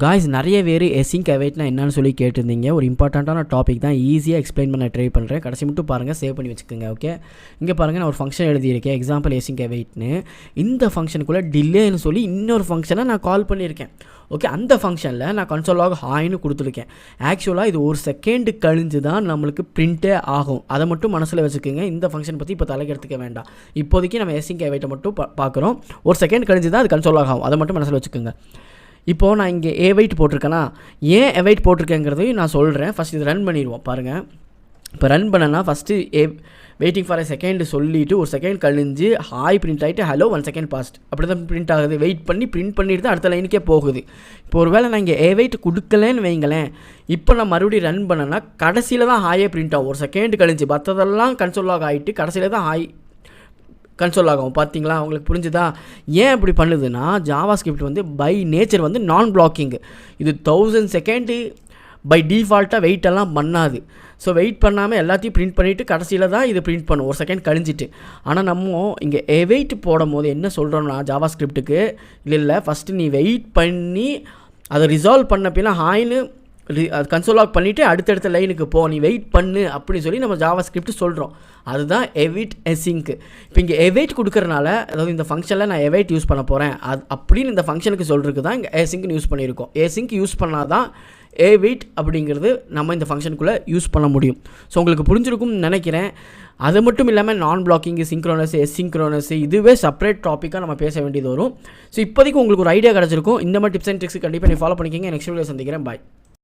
Guys நிறைய பேர் எசிங்க் அவைட்னா என்னன்னு சொல்லி கேட்டிருந்தீங்க. ஒரு இம்பார்ட்டண்ட்டான டாபிக் தான், ஈஸியாக எக்ஸ்பிளைன் பண்ண ட்ரை பண்ணுறேன். கடைசி மட்டும் பாருங்கள், சேவ் பண்ணி வச்சுக்கோங்க. ஓகே, இங்கே பாருங்கள், நான் ஒரு ஃபங்க்ஷன் எழுதியிருக்கேன், எக்ஸாம்பிள் எசிங்க் அவைட்னு. இந்த ஃபங்க்ஷனுக்குள்ளே டிலேன்னு சொல்லி இன்னொரு ஃபங்க்ஷனை நான் கால் பண்ணியிருக்கேன். ஓகே, அந்த ஃபங்க்ஷனில் நான் கன்சோல் லாக் ஹாய்னு கொடுத்துருக்கேன். ஆக்சுவலாக இது ஒரு செகண்டு கழிஞ்சு தான் நம்மளுக்கு பிரிண்ட்டே ஆகும். அதை மட்டும் மனசில் வச்சுக்கோங்க. இந்த ஃபங்க்ஷன் பற்றி இப்போ தலைக்கு எடுத்துக்க வேண்டாம். இப்போதைக்கு நம்ம எசிங்க் அவைட்டை மட்டும் பார்க்குறோம். ஒரு செகண்ட் கழிஞ்சு தான் அது கன்சோல் லாக் ஆகும். அதை மட்டும் மனசில் வச்சுக்கோங்க. இப்போது நான் இங்கே ஏவைட் போட்டிருக்கேன்னா, ஏன் எவைட் போட்டிருக்கேங்கிறதையும் நான் சொல்கிறேன். ஃபஸ்ட் இது ரன் பண்ணிடுவோம். பாருங்கள், இப்போ ரன் பண்ணனா ஃபஸ்ட்டு வெயிட்டிங் ஃபார் செகண்ட் சொல்லிவிட்டு ஒரு செகண்ட் கழிஞ்சு ஹாய் பிரிண்ட் ஆகிட்டு ஹலோ 1 செகண்ட் பாஸ்ட் அப்படி தான் பிரிண்ட் ஆகுது. வெயிட் பண்ணி பிரிண்ட் பண்ணிட்டு தான் அடுத்த லைனுக்கே போகுது. இப்போ ஒரு வேளை நான் இங்கே ஏவைட் கொடுக்கலன்னு வைங்களேன், இப்போ நான் மறுபடியும் ரன் பண்ணேன்னா கடைசியில் தான் ஹாயே பிரிண்ட் ஆகும். ஒரு செகண்ட் கழிஞ்சு மற்றதெல்லாம் கன்சோல் லாக் ஆகிட்டு கடைசியில் தான் ஹாய் கன்சோல் ஆகும். பார்த்தீங்களா, உங்களுக்கு புரிஞ்சுதா? ஏன் இப்படி பண்ணுதுன்னா, ஜாவா ஸ்கிரிப்ட் வந்து பை நேச்சர் வந்து நான் பிளாக்கிங். இது 1000 செகண்டு பை டிஃபால்ட்டாக வெயிட்டெல்லாம் பண்ணாது. ஸோ வெயிட் பண்ணாமல் எல்லாத்தையும் பிரிண்ட் பண்ணிவிட்டு கடைசியில் தான் இது பிரிண்ட் பண்ணும் ஒரு செகண்ட் கழிஞ்சிட்டு. ஆனால் நம்ம இங்கே வெயிட் போடும் போது என்ன சொல்கிறோம்னா, ஜாவா ஸ்கிரிப்ட்டுக்கு இல்லை ஃபஸ்ட்டு நீ வெயிட் பண்ணி அதை ரிசால்வ் பண்ண பின்னா ஹாய்னு அது கன்சோல் லாக் பண்ணிவிட்டு அடுத்தடுத்த லைனுக்கு போ, நீ வெயிட் பண்ணு அப்படின்னு சொல்லி நம்ம ஜாவா ஸ்கிரிப்ட் சொல்கிறோம். அதுதான் எவைட் எசிங்க். இப்போ இங்கே எவைட் கொடுக்குறனால, அதாவது இந்த ஃபங்க்ஷனில் நான் எவைட் யூஸ் பண்ண போகிறேன் அப்படின்னு இந்த ஃபங்க்ஷனுக்கு சொல்கிறதுக்கு தான் இங்கே ஏசிங்க்னு யூஸ் பண்ணியிருக்கோம். ஏசிங்க் யூஸ் பண்ணால் தான் ஏவைட் அப்படிங்கிறது நம்ம இந்த ஃபங்க்ஷனுக்குள்ளே யூஸ் பண்ண முடியும். ஸோ உங்களுக்கு புரிஞ்சிருக்கும்னு நினைக்கிறேன். அது மட்டும் இல்லாமல் நான் பிளாக்கிங்கு, சிங்க்ரோனஸ், எசிங்க்ரோனஸ், இதுவே செப்பரேட் டாப்பிக்காக நம்ம பேச வேண்டியது வரும். ஸோ இப்போதைக்கு உங்களுக்கு ஒரு ஐடியா கிடச்சிருக்கும். இந்த மாதிரி டிப்ஸ் அண்ட் ட்ரிக்ஸ் கண்டிப்பாக நீ ஃபாலோ பண்ணிக்கிங்க. நெக்ஸ்ட் வீடியோ சந்திக்கிறேன். பாய்.